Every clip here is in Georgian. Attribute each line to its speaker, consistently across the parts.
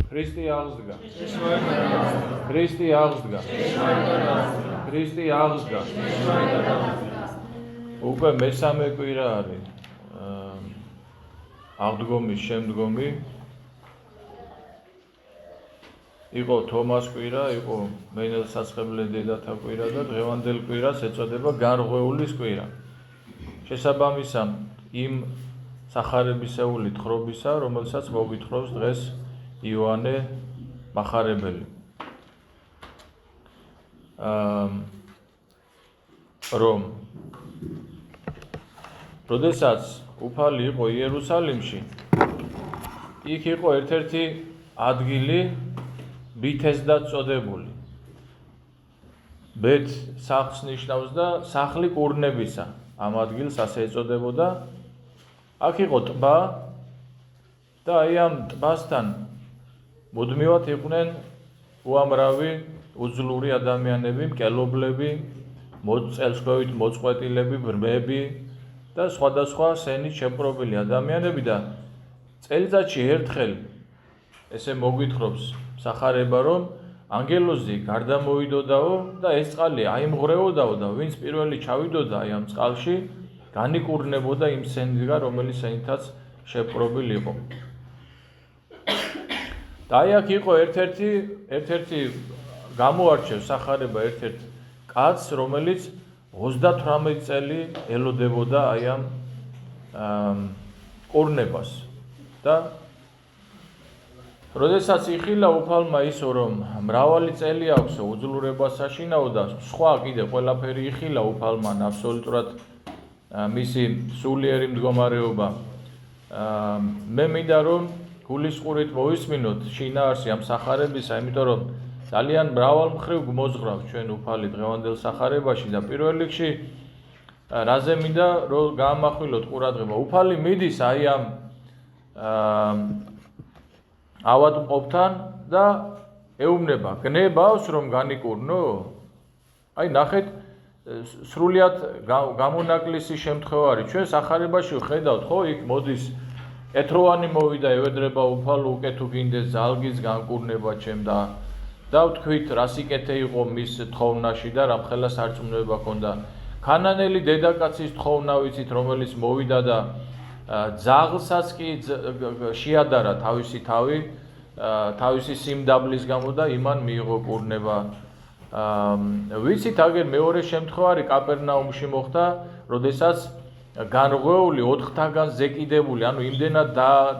Speaker 1: Ქრისტე აღსდგა. Ქრისტე აღსდგა. Ქრისტე აღსდგა. უკვე მესამე კვირა არის აღდგომის შემდგომი. იყო თომას კვირა, იყო მენელსაცხებლე დედათა კვირა და დღევანდელ კვირას ეწოდება განრღვეულის კვირა. შესაბამისად იმ სახარებისეული თხრობისა, რომელსაც მოგითხრობს დღეს იოანე მახარებელი. რომ როდესაც უფალი იყო იერუსალიმში, იქ იყო ერთ-ერთი ადგილი ბითესდაც წოდებული. ბეთ სახლს ნიშნავს და სახლი კურნებისა. ამ ადგილს ასე ეწოდებოდა. აქ იყო ტბა და აი ამ ტბასთან მუდმივად იყვნენ უამრავი უძლური ადამიანები, მკელობლები, წელსქვევით მოწყვეტილები, ბრმები და სხვადასხვა სენით შეპყრობილი ადამიანები და წელიწადში ერთხელ ესე მოგვითხრობს სახარება, რომ ანგელოზი გარდა მოვიდოდაო და ეს წყალი აიმღრეოდაო და ვინც პირველი ჩავიდოდა აი ამ წყალში, განიკურნებოდა იმ სენიდან, რომელიც სენითაც შეპყრობილი იყო. და აი აქ იყო ერთ-ერთი გამოარჩევს სახარება ერთ-ერთ კაცს, რომელიც 38 წელი ელოდებოდა აი ამ კურნებას და როდესაც იხილა უფალმა ისო, რომ მრავალი წელი აქვს უძლურებას საშინაო და სხვა კიდე ყველაფერი იხილა უფალმა აბსოლუტურად მისი სულიერი მდგომარეობა. მე მინდა რომ გულისყურით მოვისმინოთ შინაარსი ამ სახარებისა, იმიტომ რომ ძალიან მრავალმხრივ მოძღვრავს ჩვენ უფალი დღევანდელ სახარებაში და პირველ რიგში რაზე მინდა რომ გაამახვილოთ ყურადღება. უფალი მიდის აი ამ ავადმყოფთან და ეუბნება, გნებავს რომ განიკურნო? აი ნახეთ, სრულიად გამონაკლისი შემთხვევა არის. ჩვენ სახარებაში ვხედავთ, ხო, იქ მოდის ეთროვანი მოვიდა, ევედრება უფალო, უკეთ უგინდეს ძალგის განკურნება ჩემ და ვთქვით, რა სიკეთე იყო მის თხოვნაში და რამხელა სარწმუნოება ჰქონდა. ქანანელი დედაკაცის თხოვნა ვიცით, რომელიც მოვიდა და ძაღლსაც კი შეადარა თავისი თავი, თავისი სიმდაბლის გამო და იმან მიიღო კურნება. ვიცით, აგერ მეორე შემთხვევა არის კაპერნაუმში მოხდა, როდესაც განრღვეული 4-თაგან ზეკიდებული, ანუ იმდენად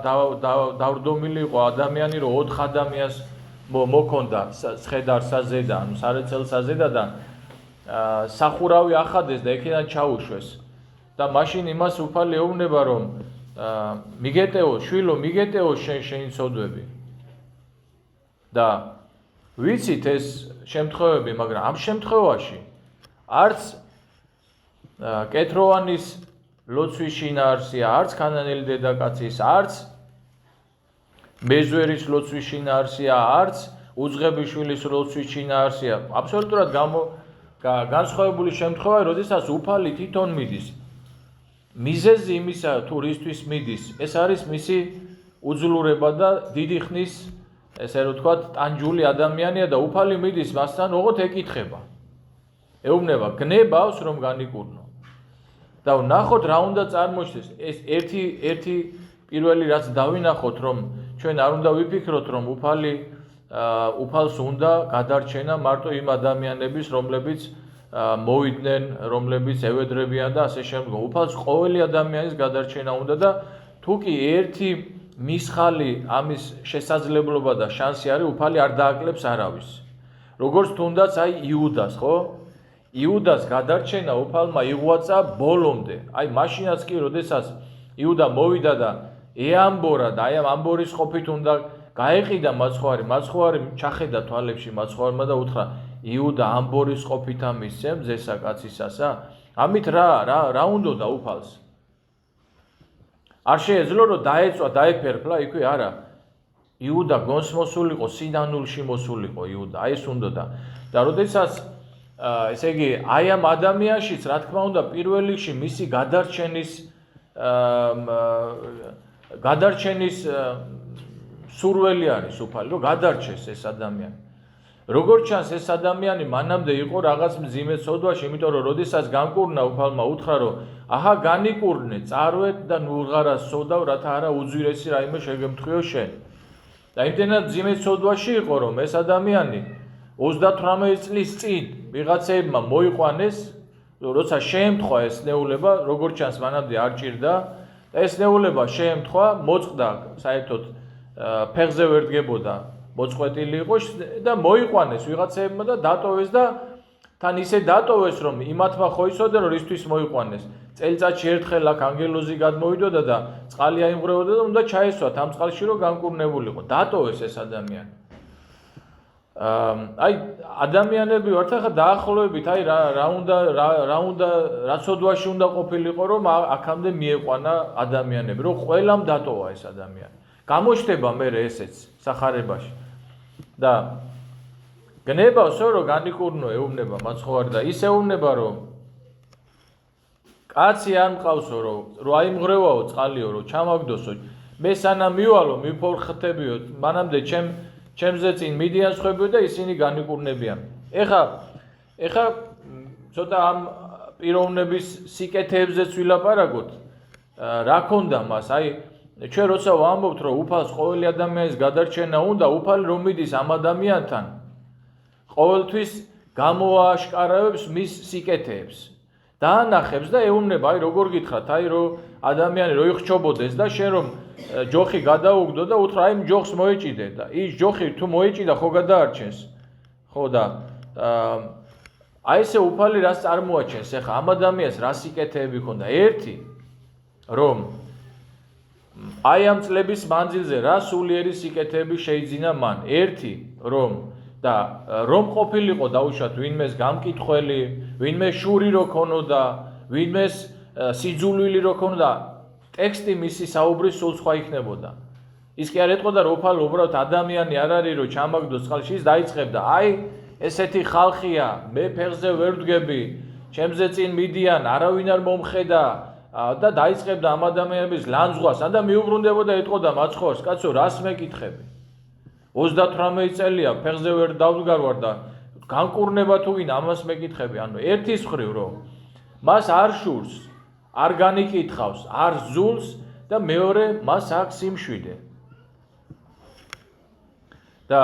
Speaker 1: დავრდომილი იყო ადამიანი, რომ 4 ადამიანს მოქონდა სხედარ-საზედა, ანუ სარეცელ-საზედა და სახურავი ახადეს და იქიდან ჩაუშვეს. და მაშინ იმას უფალი ეუბნება, რომ მიგეტეო, შვილო, მიგეტეო შენი ცოდვები. და ვიცით ეს შემთხვევები, მაგრამ ამ შემთხვევაში არც კეთროვანის ლოცვის შინაარსია, არც ქანანელი დედაკაცის, არც მეზვერის ლოცვის შინაარსია, არც უძღებიშვილის ლოცვის შინაარსია. აბსოლუტურად განსხვავებული შემთხვევაა, როდესაც უფალი თვითონ მიდის. მიზეზი იმისა, თუ რისთვის მიდის, ეს არის მისი უძლურება და დიდი ხნის, ესე რომ ვთქვათ, ტანჯული ადამიანია და უფალი მიდის მასთან, ოღონდ ეკითხება. ეუბნება, გნებავს რომ განიკურნო. და ვნახოთ რა უნდა წარმოჩნდეს. ეს ერთი პირველი რაც დავინახოთ, რომ ჩვენ არ უნდა ვიფიქროთ, რომ უფალს უნდა გადარჩენა მარტო იმ ადამიანების, რომლებიც მოვიდნენ, რომლებიც ევედრებიან და ასე შემდგომ. უფალს ყოველი ადამიანის გადარჩენა უნდა და თუ კი ერთი მისხალი ამის შესაძლებლობა და შანსი არის, უფალი არ დააკლებს არავის. როგორც თუნდაც აი იუდას, ხო? იუდას გადარჩენა უფალმა იღვაწა ბოლომდე. აი მაშინაც კი, როდესაც იუდა მოვიდა და ეამბორა და აი ამ ამბორის ყოფით უნდა გაეყიდა მაცხვარი ჩახედა თვალებში მაცხვარმა და უთხრა, იუდა ამბორის ყოფით ამისცემ ძესა კაცისასა? ამით რა უნდა უფალს? არ შეეძლო რომ დაეფერფლა, იქვე არა. იუდა გონს მოსულიყო, სინანულში მოსულიყო იუდა, აი ეს უნდა და როდესაც ესე იგი, აი ამ ადამიანშიც, რა თქმა უნდა, პირველ რიგში მისი გადარჩენის სურველი არის უფალი, რომ გადარჩეს ეს ადამიანი. როგორც ჩანს ეს ადამიანი მანამდე იყო რაღაც მძიმე ცოდვაში, იმიტომ რომ როდესაც განკურნა უფალმა უთხრა, რომ აჰა განიკურნე, წარვეთ და ნუღარა სოდავ, რათა არა უძვირესი რაიმე შეგემთხვიო შენ. და იმდენად მძიმე ცოდვაში იყო, რომ ეს ადამიანი 38 წლის წინ ვიღაცეებმა მოიყვანეს, როცა შეემთხვა ეს ნეულება, როგორც ჩანს მანამდე არ ჭირდა, და ეს ნეულება შეემთხვა, მოწყდა საერთოდ ფეხზე ვერ დგებოდა, მოწყვეტილი იყო და მოიყვანეს ვიღაცეებმა და დატოვეს და თან ისე დატოვეს, რომ იმათმა ხო იცოდნენ, რომ ისთვის მოიყვანეს. წელიწადში ერთხელ აქ ანგელოზი გადმოვიდოდა და წყალი აიმღრებოდა და უნდა ჩაესვათ ამ წყალში, რომ განკურნებულიყო. დატოვეს ეს ადამიანი. აი ადამიანები ვართ ახლა დაახლოებით, აი რა უნდა რაცოდვაში უნდა ყოფილიყო, რომ აქამდე მieყვანა ადამიანები, რომ ყველამ დატოვა ეს ადამიანი. გამოჩნდება მე ესეც სახარებაში. და გნებავსო, რომ განიკურნო ეუბნება მაცხოვარი და ის ეუბნება, რომ კაცი არ მყავსო, რომ აიმღრევაო წყალიო, რომ ჩამაგდოსო, მე სანამ მივალო, მიფორხთებიო, მანამდე ჩემზე წინ მიდიან სხვებიო და ისინი განიკურნებიან. ეხა ცოტა ამ პიროვნების სიკეთეებზეც ვილაპარაკოთ. რა ქონდა მას? აი ჩვენ როცა ვამბობთ, რომ უფალს ყოველი ადამიანის გადარჩენა უნდა, უფალი რომ მიდის ამ ადამიანთან, ყოველთვის გამოააშკარავებს მის სიკეთეებს. დაანახებს და ეუბნება, აი როგორ გითხრათ, აი რომ ადამიანი რო იხჩობოდეს და შენ რომ ჯოხი გადაუგდო და უთხრა, აი ჯოხს მოეჭიდე და ის ჯოხი თუ მოეჭიდა, ხო გადაარჩენს. ხო და აი ესე უფალი რას წარმოაჩენს, ეხა ამ ადამიანს რა სიკეთეები ქონდა? ერთი, რომ აი ამ წლების მანძილზე რა სულიერი სიკეთეები შეიძინა მან. ერთი, რომ ყოფილიყო დაუშვათ ვინმეს გამკითხველი, ვინმე შური რო ქონოდა, ვინმეს სიძულვილი რო ქონოდა, ტექსტი მისი საუბრის სულ სხვა იქნებოდა. ის კი არ ეტყოდა, რომ უფალი უბრალოდ ადამიანი არ არის, რომ ჩამაგდოს წყალში, ის დაიწყებდა, აი ესეთი ხალხია, მე ფეხზე ვერ ვდგები, ჩემზე წინ მიდიან, არავინ არ მომხედა და დაიწყებდა ამ ადამიანების ლანძღვას, და მიუბრუნდებოდა ეტყოდა მაცხოვარს, კაცო, რას მეკითხები? 38 წელია ფეხზე ვერ დავდგარ ვარ და განკურნება თუ ვინ ამას მეკითხები. ანუ ერთის მხრივ რომ მას არ შურს, არ განიკითხავს, არ ზულს და მეორე მას აქვს სიმშვიდე. და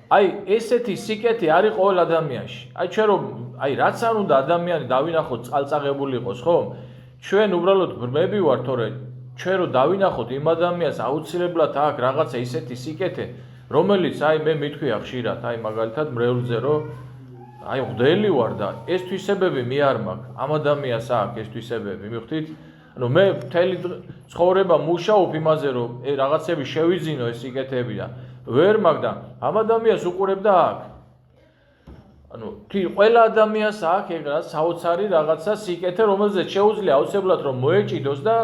Speaker 1: აი ესეთი სიკეთე არის ყოველ ადამიანში. აი ჩვენ რომ აი რაც არ უნდა ადამიანი დავინახოთ წყალწაღებული იყოს, ხო? ჩვენ უბრალოდ ბრმები ვართ, თორე ჩვენ რო დავინახოთ იმ ადამიანს აუცილებლად აქვს რაღაცა ისეთი სიკეთე, რომელიც აი მე მithქვია ხშირად, აი მაგალითად მრევლზე რომ აი მღვდელი ვარ და ეს თვისებები მე არ მაქვს. ამ ადამიანს აქვს ეს თვისებები, მიხვდით? ანუ მე მთელი ცხოვრება მუშაობ იმაზე, რომ რაღაცები შევიძინო ეს სიკეთეები და ვერ მაქვს და ამ ადამიანს უყურებ და აქვს. ანუ ყველა ადამიანს აქვს ეგრა საოცარი რაღაცა სიკეთე, რომელზეც შეუძლია აუცილებლად რომ მოეჭიდოს და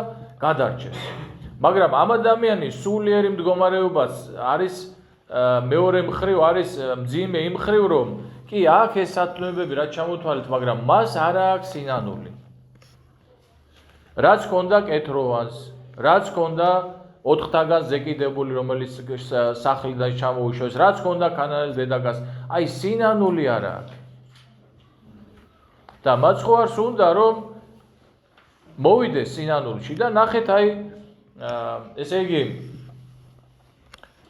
Speaker 1: გადარჩეს. მაგრამ ამ ადამიანის სულიერი მდგომარეობაც არის მეორე მხრივ არის მძიმე იმ მხრივ რომ კი აქვს ეს სათნოებები რაც ჩამოთვალეთ, მაგრამ მას არ აქვს სინანული. რაც ჰქონდა კეთროვანს, რაც ჰქონდა 4-თაგან ზეკიდებული, რომელიც სახლიდან ჩამოუშვეს, რაც ჰქონდა ქანაელის დედაგას, აი სინანული არ აქვს. და მაცხოვარს უნდა რომ მოვიდეს სინანულში და ნახეთ აი ესე იგი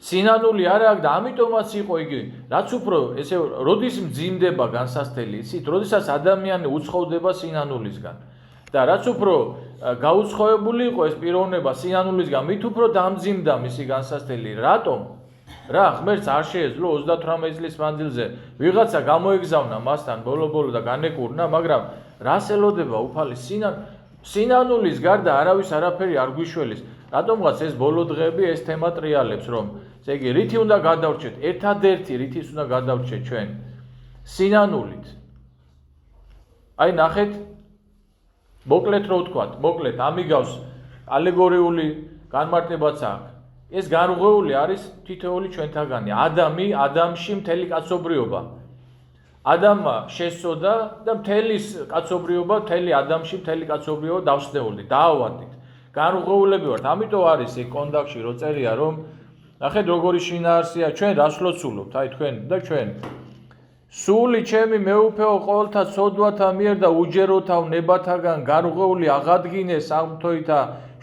Speaker 1: სინანული არ აქვს და ამიტომაც იყო იგი რაც უფრო ესე როდის მძიმდება განსასწრელი იცით, როდესაც ადამიანი უცხოვდება სინანულისგან და რაც უფრო გაუცხოებული იყო ეს პიროვნება სინანულისგან, მით უფრო დამძიმდა მისი განსასწრელი. რატომ? რა ღმერთს არ შეეძლო 38 წლის მანძილზე ვიღაცა გამოეგზავნა მასთან ბოლო და განეკურნა, მაგრამ რას ელოდება უფალი სინანულის გარდა არავის არაფერი არ გვიშველის. რატომღაც ეს ბოლო დღეები ეს თემა ტრიალებს, რომ ესე იგი რითი უნდა გადავრჩეთ? ერთადერთი რითის უნდა გადავრჩეთ ჩვენ? სინანულით. აი ნახეთ, მოკლედ რო ვთქვათ, მოკლედ ამიგავს ალეგორიული განმარტებაც აქვს. ეს განღვეული არის თითოეული ჩვენთაგანი. ადამში მთელი კაცობრიობა. ადამმა შესწოდა და მთელი კაცობრიობა, მთელი ადამში მთელი კაცობრიობა დავსნეულდი, დაავადით. განღვეულები ვართ. ამიტომ არის ეს კონდაქში რო წერია, რომ ნახეთ როგორი შინაარსია ჩვენ რას ლოცულობთ აი თქვენ და ჩვენ სული ჩემი მეუფეო ყოველთა ცოდვათა მიერ და უჯეროთა ნებათაგან გარღვეული აღადგინეს აღმთოითა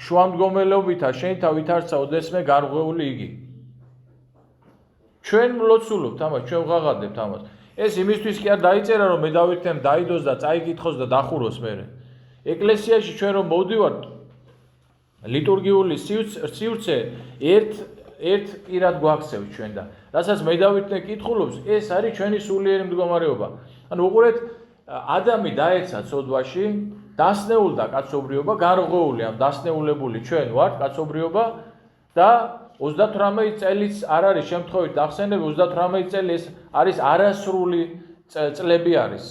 Speaker 1: შუამდგომელობითა შენთა ვითარცა ოდესმე გარღვეული იგი ჩვენ მლოცულობთ ამას ჩვენ ვღაღადებთ ამას ეს იმისთვის კი არ დაიწერა რომ მე დავითემ დაიდოს და წაიკითხოს და დახუროს მერე ეკლესიაში ჩვენ რომ მოვდივართ ლიტურგიული სივრცე ერთ პირად გვაქცევს ჩვენ და რასაც მე დავითე კითხულობს ეს არის ჩვენი სულიერი მდგომარეობა ანუ უყურეთ ადამი დაეცა ცოდვაში დასნეულდა კაცობრიობა გარღვეული ამ დასნეულებული ჩვენ ვართ კაცობრიობა და 38 წელიც არ არის შემთხვევით ახსენები 38 წელი ეს არის არასრული წლები არის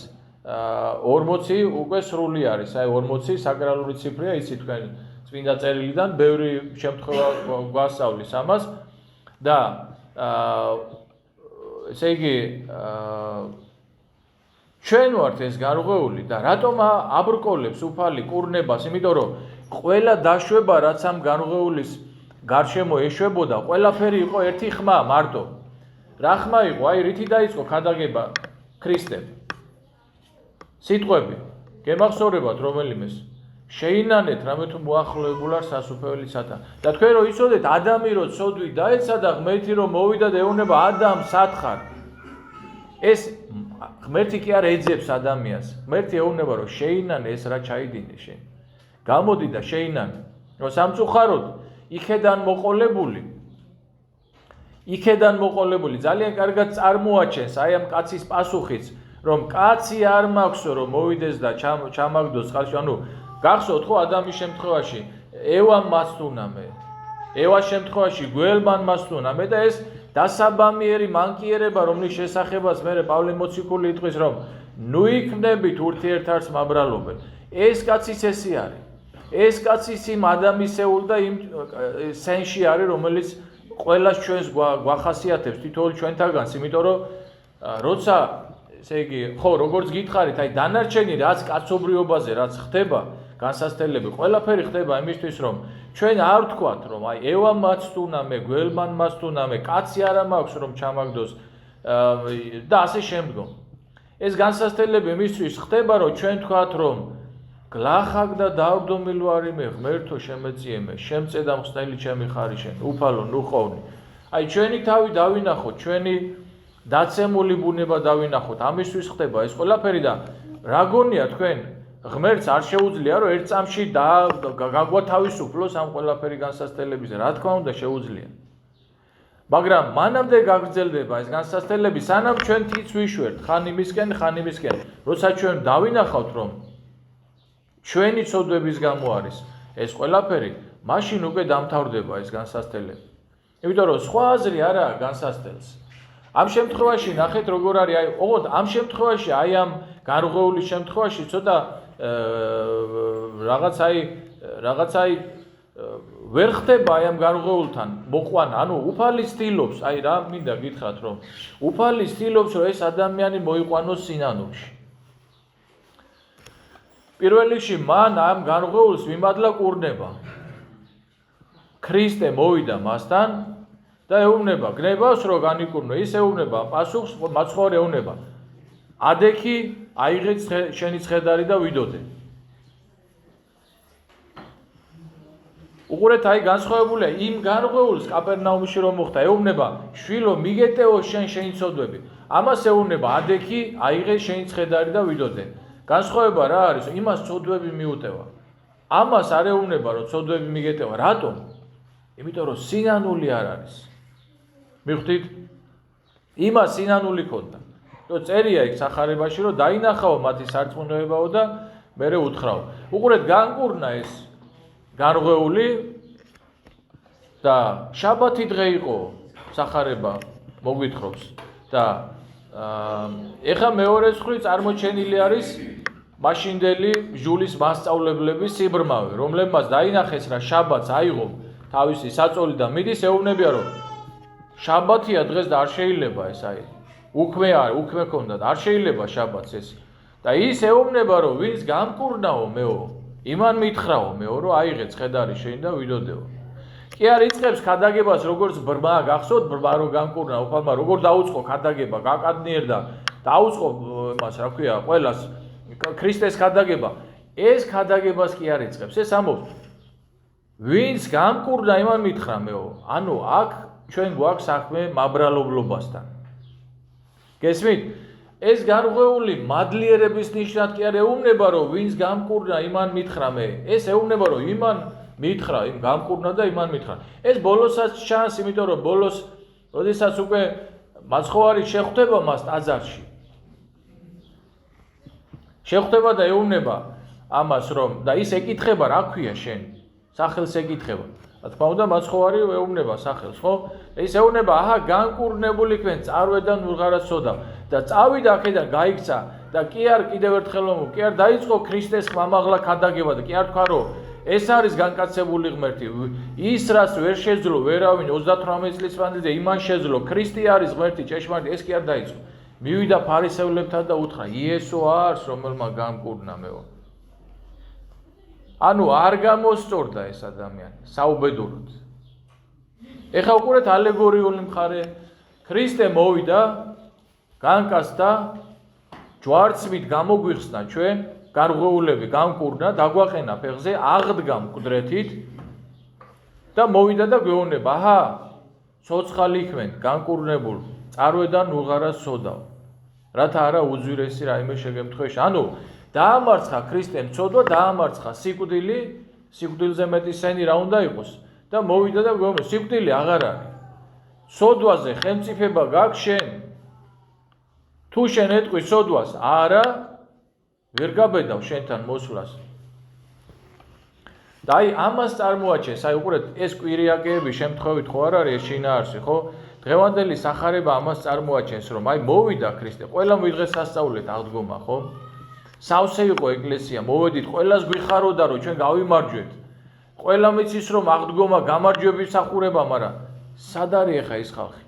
Speaker 1: 40 უკვე სრული არის აი 40 საკრალური ციფრია იცი თქვენ წმინდა წერილიდან ბევრი შემთხვევა გვასწავლის ამას და ესე იგი ჩვენ ვართ ეს გარღვეული და რატომ აბრკოლებს უფალი კურნებას იმიტომ რომ ყველა დაშვება რაც ამ გარღვეულის გარშემო ეშვებოდა ყველაფერი იყო ერთი ხმა მარტო რა ხმა იყო აი რითი დაიწყო ქადაგება ქრისტემ სიტყვები გემახსოვრებათ რომელიმეს შეინანეთ რამე თუ მოახლოებულ არ სასუფეველისათან და თქვენ რომ იცოდეთ ადამი რო ცოდვი დაეცა და ღმერთი რომ მოვიდა და ეუბნება ადამ სათხარ ეს ღმერთი კი არ ეძებს ადამიანს ღმერთი ეუბნება რომ შეინანე ეს რა ჩაიდინე შენ გამოდი და შეინანე რომ სამწუხაროდ იქედან მოყოლებული ძალიან კარგად წარმოაჩენს აი ამ კაცის პასუხიც რომ კაცი არ მაქვსო რომ მოვიდეს და ჩამაგდოს წყალში ანუ გახსოვთ ხო ადამიანის შემთხვევაში ევამ მასტუნამე ევას შემთხვევაში გველმან მასტუნამე და ეს დასაბამიერი მანკიერება რომლის შესახებაც მე პავლე მოციქული იტყვის რომ ნუ იქნებით ურთიერთარს მაბრალობენ ეს კაცის ესე არის ეს კაცის იმ ადამიანისეულ და იმ სენში არის რომელიც ყველას ჩვენს გვახასიათებს თითოეულ ჩვენთაგანს იმიტომ რომ როცა ესე იგი ხო როგორც გითხარით აი დანარჩენი რაც კაცობრიობაზე რაც ხდება განსასწრებელი ყველაფერი ხდება იმისთვის რომ ჩვენ არ ვთქვათ რომ აი ევამ მაცტუნამე გველმან მასტუნამე კაცი არა მაქვს რომ ჩამაგდოს და ასე შემდგომ ეს განსასწრებელი იმისთვის ხდება რომ ჩვენ ვთქვათ რომ გლახაკ და დავდომილვარი მე ღმერთო შემეწიემე შემწე და მხსნელი ჩემი ხარი შენ უფალო ნუ ხოვნი აი ჩვენი თავი დავინახოთ ჩვენი დაცემული ბუნება დავინახოთ ამისთვის ხდება ეს ყველაფერი და რა გონია თქვენ ღმერთს არ შეუძლია რომ ერთ წამში გაგვათავისუფლოს ამ ყველაფერი განსასწრებებზე რა თქმა უნდა შეუძლია მაგრამ მანამდე გაგრძელდება ეს განსასწრები სანამ ჩვენ თიც ვიშვერთ ხან იმისკენ როცა ჩვენ დავინახავთ რომ ჩვენი ცოდვების გამო არის ეს ყველაფერი მაშინ უკვე დამთავრდება ეს განსასწრები იმიტომ რომ სხვა აზრი არაა განსასწრელს ამ შემთხვევაში ნახეთ როგორ არის აი ოღონდ ამ შემთხვევაში აი ამ გარღვეულის შემთხვევაში ცოტა რაღაცა ვერ ხდება აი ამ გარღვეულთან მოყვანა ანუ უფალი ცდილობს აი რა მინდა გითხრათ რომ უფალი ცდილობს რომ ეს ადამიანი მოიყვანოს სინანულში პირველ რიგში მან ამ გარღვეულს მიმადლა კურნება ქრისტე მოვიდა მასთან და ეუბნება გნებას რო განიკურნო ის ეუბნება პასუხს მაცხოვარი ეუბნება ადექი აიღეთ შენი ცხედარი და ვიდოდე უყურეთ აი განსხვავებულია იმ გარღვეულს კაპერნაუმში რომ მოხდა ეუბნება შვილო მიგეტეო შენი ცოდვები ამას ეუბნება ადექი აიღეთ შენი ცხედარი და ვიდოდე განსხვავება რა არის იმას ცოდვები მიუტევა ამას არ ეუბნება რომ ცოდვები მიგეტევა რატომ იმიტომ რომ სინანული არ არის მიხვდით იმას სინანული ქონდა რომ წერია იქ სახარებაში რომ დაინახაო მათი სარწმუნოებაო და მერე უთხრაო უყურეთ განკურნა ეს გარღვეული და შაბათი დღე იყო სახარება მოგვითხრობს და ეხა მეორე მხრივ წარმოჩენილი არის მაშინდელი ბჟულის მასწავლებლების სიბრმავე რომლებმაც დაინახეს რა შაბათს აიღო თავისი საწოლი და მიდის ეუბნებია რომ შაბათია დღეს და არ შეიძლება ეს აი უქმე ქონდათ არ შეიძლება შაბათს ეს და ის ეუბნება რომ ვინც გამკურნაო მეო იმან მითხრაო მეო რომ აიღე ცხედარი შენ და ვიდოდეო კი არ იწყებს ქადაგებას როგორც ბრმა გახსოვთ ბრმა რო განკურნა უფალმა როგორ დაუწყო ქადაგება გაკადნიერდა დაუწყო იმას რა ქვია ყველას ქრისტეს ქადაგება ეს ქადაგებას კი არ იწყებს ეს ამბობს ვინც განკურნა იმან მითხრა მეო ანუ აქ ჩვენ გვაქვს საქმე მაბრალობლობასთან გესმით ეს გარღვეული მადლიერების ნიშნად კი არ ეუბნება რომ ვინც განკურნა იმან მითხრა მე ეს ეუბნება რომ იმან მითხრა იმ განკურნა და იმან მითხრა ეს ბოლოსაც ჩანს იმიტომ რომ ბოლოს როდესაც უკვე მაცხოვარი შეხვდება მას ტაძარში შეხვდება და ეუბნება ამას რომ და ის ეკითხება რა ქვია შენ სახელს ეკითხება რა თქმა უნდა მაცხოვარი ეუბნება სახელს ხო ის ეუბნება აჰა განკურნებული ქვენ წარვედან ნურღარასოდავ და წავიდა აქედან გაიქცა და კი არ კიდევ ერთხელ რომ კი არ დაიწყო ქრისტეს მამაღლა ქადაგება და კი არ თქვა რომ ეს არის განკაცებული ღმერთი ის რაც ვერ შეძლო ვერავინ 38 წლის მანძილზე იმან შეძლო ქრისტე არის ღმერთი ჭეშმარიტი ეს კი არ დაიწყო მივიდა ფარისევლებთან და უთხრა იესო არის რომელმა განკურნა მეო ანუ არ გამოსწორდა ეს ადამიანი საუბედუროდ ეხლა უყურეთ ალეგორიული მხარე ქრისტე მოვიდა განკაცდა ჯვარცმით გამოგვიხსნა ჩვენ გარღვეულები განკურნა დაგვაყენა ფეხზე აღდგა მკვდრეთით და მოვიდა და გვეუბნება აჰა ცოცხალი იქმენ განკურნებულ წარვედან უღარას სოდავ რათა არა უძვირესი რაიმე შეგემთხვეში ანუ დაამარცხა ქრისტემ ცოდვა დაამარცხა სიკვდილზე მეტი სენი რა უნდა იყოს და მოვიდა და გვეუბნება სიკვდილი აღარ არის ცოდვაზე ხელმწიფება გაქვს შენ თუ შენ ეტყვი ცოდვას არა ვერ გაბედავ შენთან მოსვლას და აი ამას წარმოაჩენს აი უყურეთ ეს კვირიაკეები შემთხვევით ხო არ არის ეს შინაარსი ხო დღევანდელი სახარება ამას წარმოაჩენს რომ აი მოვიდა ქრისტე ყველა მიდღეს სასწაულეთ აღდგომა ხო სავსე იყო ეკლესია მოვედით ყველას გვიხაროდა რომ ჩვენ გავიმარჯვეთ ყველა მიცის რომ აღდგომა გამარჯვების სახურება მაგრამ სად არის ახლა ეს ხალხი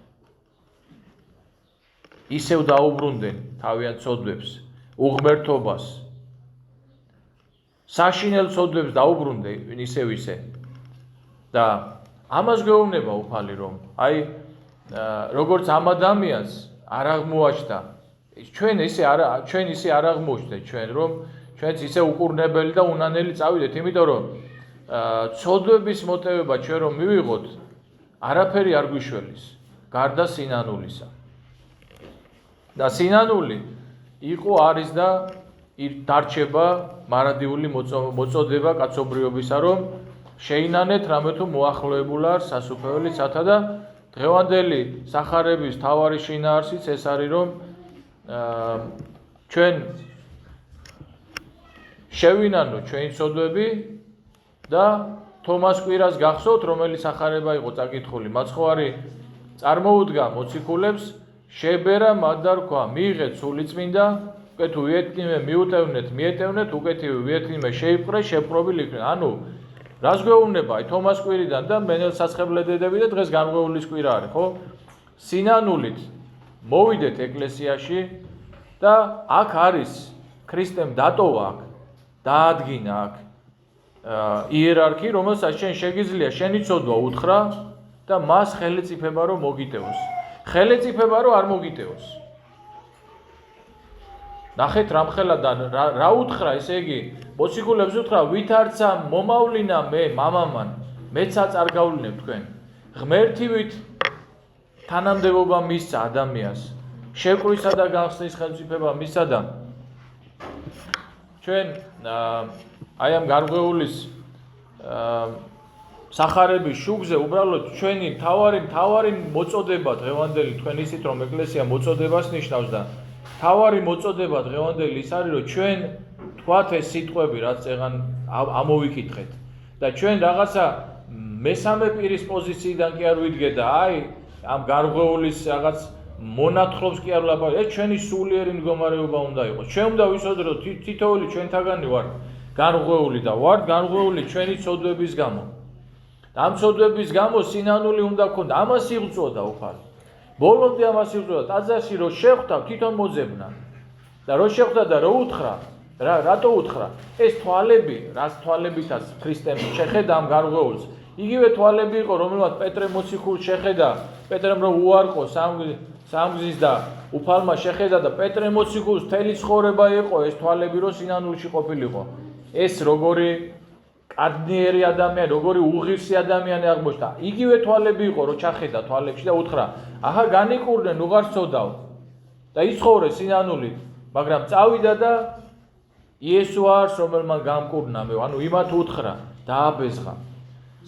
Speaker 1: ისევ დაუბრუნდნენ თავიანთ ცოდვებს უღმერთობას საშინელ ცოდვებს დაუბრუნდნენ ისე და ამას გვეუბნება უფალი რომ აი როგორც ამ ადამიანს არ აღმოაჩნდა ჩვენ ისე არ აღმოჩნდეთ ჩვენ რომ ჩვენც ისე უკურნებელი და უნანელი წავიდეთ იმიტომ რომ ცოდვების მოტივება ჩვენ რომ მივიღოთ არაფერი არ გვიშველის გარდა სინანულისა და სინანული იყო არის და დარჩება მარადიული მოწოდება კაცობრიობისა რომ შეინანეთ რამე თუ მოახლოებულ არ სასუფეველი სათა და დღევანდელი სახარების თავარი შინაარსიც ეს არის რომ ჩვენ შევინანოთ ჩვენი ცოდვები და თომას კვირას გახსოვთ რომელიც სახარება იყო წაკითხული მაცხოვარი წარმოუდგა მოციქულებს შებერა მათ და რქვა მიიღეთ სულიწმინდა უკვე თუ ვიეთნიმე მიუტევნეთ მიეტევნეთ უკეთივე ვიეთნიმე შეიპყრე შეპყრობილ იქნენ ანუ რას გვეუბნება აი თომას კვირიდან და მენელ სასხებლებდები და დღეს განღვეულის კვირა არის ხო სინანულით მოვიდეთ ეკლესიაში და აქ არის ქრისტემ დატოვა აქ დაადგინა აქ იერარქი რომელსაც შენ შეგიძლია შენი ცოდვა უთხრა და მას ხელეწიფება რომ მოგიტევოს ხელეწიფება რომ არ მოგიტევოს ნახეთ რამხელა და რა უთხრა ესე იგი მოციქულებს უთხრა ვითარცა მომავლინა მე მამამან მეცაც არ გავლინებ თქვენ ღმერთივით თანამდებობა მისცა ადამიანს შეკვრისა და გახსნის ხელმწიფება მისცა და ჩვენ აი ამ გარღვეულის სახარების შუქზე უბრალოდ ჩვენი თავარი მოწოდება დღევანდელი თქვენ ისით რომ ეკლესია მოწოდებას ნიშნავს და თავარი მოწოდება დღევანდელი ის არის რომ ჩვენ თქვათ ეს სიტყვები რაც წეგან ამოვიკითხეთ და ჩვენ რაღაცა მესამე პირის პოზიციიდან კი არ ვიდგეთ და აი ამ გარღვეულის რაღაც მონათხრობს კი არ ვლაპარაკობ ეს ჩვენი სულიერი მდგომარეობა უნდა იყოს ჩვენ უნდა ვიცოდეთ რომ თითოეული ჩვენთაგანი ვარ გარღვეული და ვარ გარღვეული ჩვენი ცოდვების გამო და ამ ცოდვების გამო სინანული უნდა გქონდა ამას იღწოდა უფალი ბოლომდე ამას იღწოდა ტაძარში რო შეხვდა თვითონ მოძებნა და რო შეხვდა და რო უთხრა რატო უთხრა ეს თვალები რას თვალებითაც ქრისტემ შეხედა ამ გარღვეულს იგივე თვალები იყო, რომელმაც პეტრე მოციქულს შეხედა, პეტრემ რომ უარყო სამგზის და უფალმა შეხედა და პეტრე მოციქულს მთელი ცხოვრება იყო ეს თვალები, რომ სინანულში ყოფილიყო. ეს როგორი კადნიერი ადამიანი, როგორი უღირსი ადამიანი აღმოჩნდა. იგივე თვალები იყო, რომ ჩახედა თვალებში და უთხრა, აჰა განიკურნენ, უღარ სცოდავ. და იცხოვრე სინანულით, მაგრამ წავიდა და იესო არის, რომელმან გამკურნა მე, ანუ იმათ უთხრა, დააბეზღა.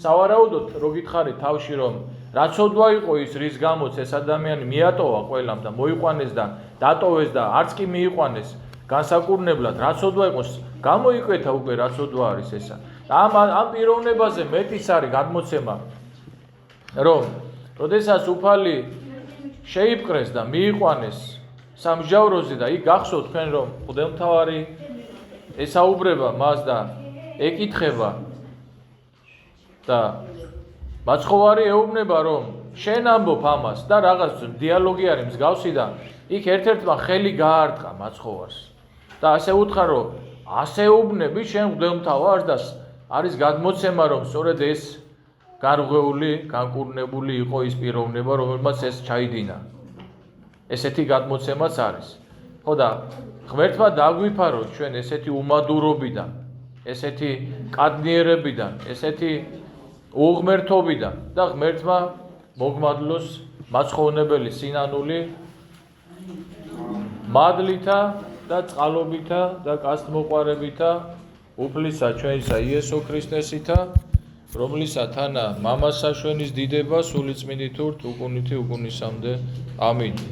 Speaker 1: სავარაუდოდ, რო გითხარით თავში, რომ რაცოდვა იყო ის, რის გამოც ეს ადამიანი მიატოვა ყველამ და მოიყვანეს და დატოვეს და არც კი მიიყვანეს განსაკურნებლად, რაცოდვა იყოს, გამოიკვეთა უკვე რაცოდვა არის ესა. ამ პიროვნებაზე მეტიც არის გადმოცემა, რომ როდესაც უფალი შეიპყრეს და მიიყვანეს სამსჯავროზე და იქ გახსოვთ თქვენ, რომ მღვდელმთავარი ესაუბრება მას და ეკითხება და მაცხოვარი ეუბნება, რომ შენ ამბობ ამას და რაღაც დიალოგი არის მსგავსი და იქ ერთ-ერთმა ხელი გაარტყა მაცხოვარს და ასე უთხრა, რომ ასე უბნები შენ მღვდელმთავარს და არის გადმოცემა, რომ სწორედ ეს გარღვეული, განკურნებული იყო ის პიროვნება, რომელმაც ეს ჩაიდინა. ესეთი გადმოცემაც არის. ხო და ღმერთმა დაგვიფაროს ჩვენ ესეთი უმადურობიდან, ესეთი კადნიერებიდან, ესეთი უღმერთობიდან და ღმერთმა მოგმადლოს მაცხოვნებელი სინანული მადლითა და წყალობითა და კაცთმოყვარებითა უფლისა ჩვენისა იესო ქრისტესითა, რომლისა თანა მამასა ჩვენის დიდება სული წმინდით ურთ უკუნითი უკუნისამდე. ამინ.